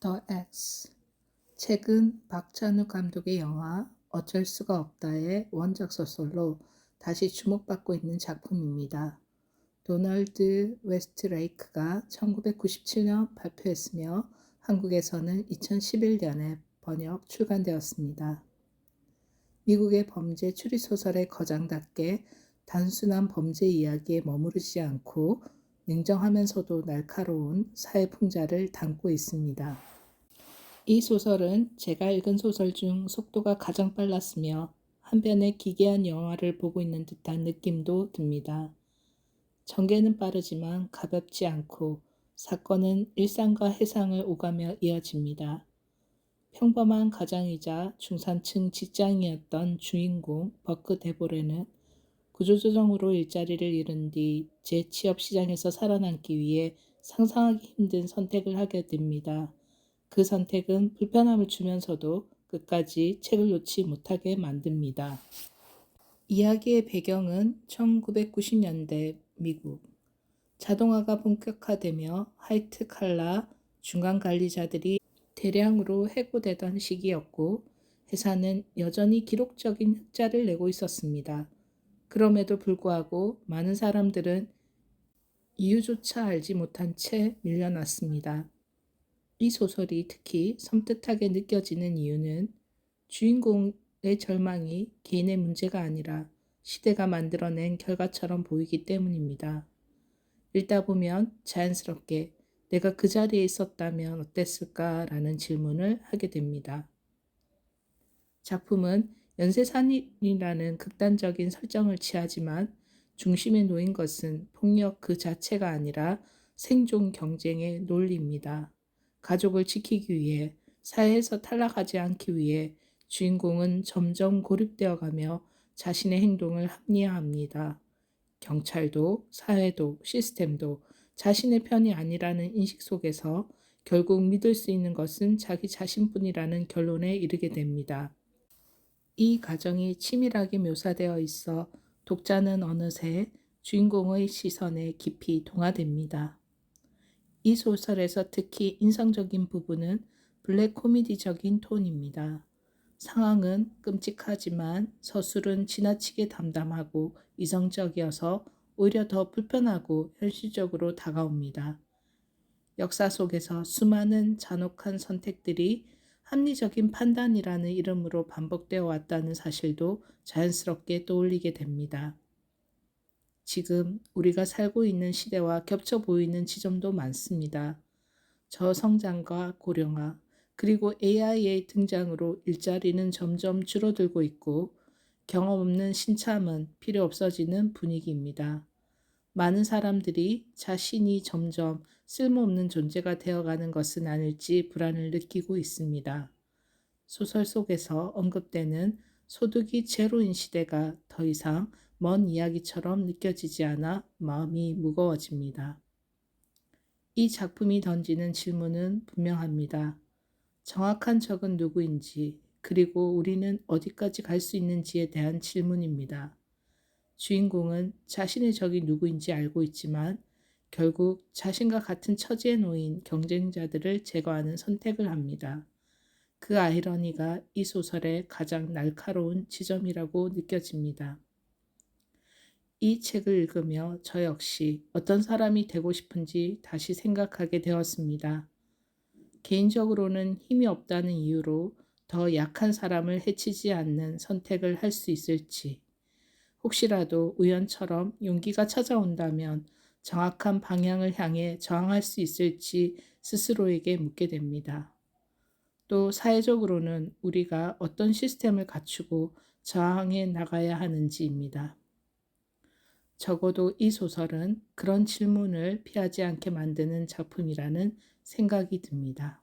더 X. 책은 박찬욱 감독의 영화 어쩔 수가 없다의 원작 소설로 다시 주목받고 있는 작품입니다. 도널드 웨스트레이크가 1997년 발표했으며 한국에서는 2011년에 번역 출간되었습니다. 미국의 범죄 추리소설의 거장답게 단순한 범죄 이야기에 머무르지 않고 냉정하면서도 날카로운 사회 풍자를 담고 있습니다. 이 소설은 제가 읽은 소설 중 속도가 가장 빨랐으며 한편에 기괴한 영화를 보고 있는 듯한 느낌도 듭니다. 전개는 빠르지만 가볍지 않고 사건은 일상과 해상을 오가며 이어집니다. 평범한 가장이자 중산층 직장이었던 주인공 버크 데보레는 구조조정으로 일자리를 잃은 뒤 재취업 시장에서 살아남기 위해 상상하기 힘든 선택을 하게 됩니다. 그 선택은 불편함을 주면서도 끝까지 책을 놓지 못하게 만듭니다. 이야기의 배경은 1990년대 미국. 자동화가 본격화되며 화이트 칼라 중간 관리자들이 대량으로 해고되던 시기였고 회사는 여전히 기록적인 흑자를 내고 있었습니다. 그럼에도 불구하고 많은 사람들은 이유조차 알지 못한 채 밀려났습니다. 이 소설이 특히 섬뜩하게 느껴지는 이유는 주인공의 절망이 개인의 문제가 아니라 시대가 만들어낸 결과처럼 보이기 때문입니다. 읽다 보면 자연스럽게 내가 그 자리에 있었다면 어땠을까라는 질문을 하게 됩니다. 작품은 연쇄살인이라는 극단적인 설정을 취하지만 중심에 놓인 것은 폭력 그 자체가 아니라 생존 경쟁의 논리입니다. 가족을 지키기 위해, 사회에서 탈락하지 않기 위해 주인공은 점점 고립되어 가며 자신의 행동을 합리화합니다. 경찰도, 사회도, 시스템도 자신의 편이 아니라는 인식 속에서 결국 믿을 수 있는 것은 자기 자신뿐이라는 결론에 이르게 됩니다. 이 과정이 치밀하게 묘사되어 있어 독자는 어느새 주인공의 시선에 깊이 동화됩니다. 이 소설에서 특히 인상적인 부분은 블랙 코미디적인 톤입니다. 상황은 끔찍하지만 서술은 지나치게 담담하고 이성적이어서 오히려 더 불편하고 현실적으로 다가옵니다. 역사 속에서 수많은 잔혹한 선택들이 합리적인 판단이라는 이름으로 반복되어 왔다는 사실도 자연스럽게 떠올리게 됩니다. 지금 우리가 살고 있는 시대와 겹쳐 보이는 지점도 많습니다. 저성장과 고령화, 그리고 AI의 등장으로 일자리는 점점 줄어들고 있고 경험 없는 신참은 필요 없어지는 분위기입니다. 많은 사람들이 자신이 점점 쓸모없는 존재가 되어가는 것은 아닐지 불안을 느끼고 있습니다. 소설 속에서 언급되는 소득이 제로인 시대가 더 이상 먼 이야기처럼 느껴지지 않아 마음이 무거워집니다. 이 작품이 던지는 질문은 분명합니다. 정확한 적은 누구인지, 그리고 우리는 어디까지 갈 수 있는지에 대한 질문입니다. 주인공은 자신의 적이 누구인지 알고 있지만 결국 자신과 같은 처지에 놓인 경쟁자들을 제거하는 선택을 합니다. 그 아이러니가 이 소설의 가장 날카로운 지점이라고 느껴집니다. 이 책을 읽으며 저 역시 어떤 사람이 되고 싶은지 다시 생각하게 되었습니다. 개인적으로는 힘이 없다는 이유로 더 약한 사람을 해치지 않는 선택을 할 수 있을지, 혹시라도 우연처럼 용기가 찾아온다면 정확한 방향을 향해 저항할 수 있을지 스스로에게 묻게 됩니다. 또 사회적으로는 우리가 어떤 시스템을 갖추고 저항해 나가야 하는지입니다. 적어도 이 소설은 그런 질문을 피하지 않게 만드는 작품이라는 생각이 듭니다.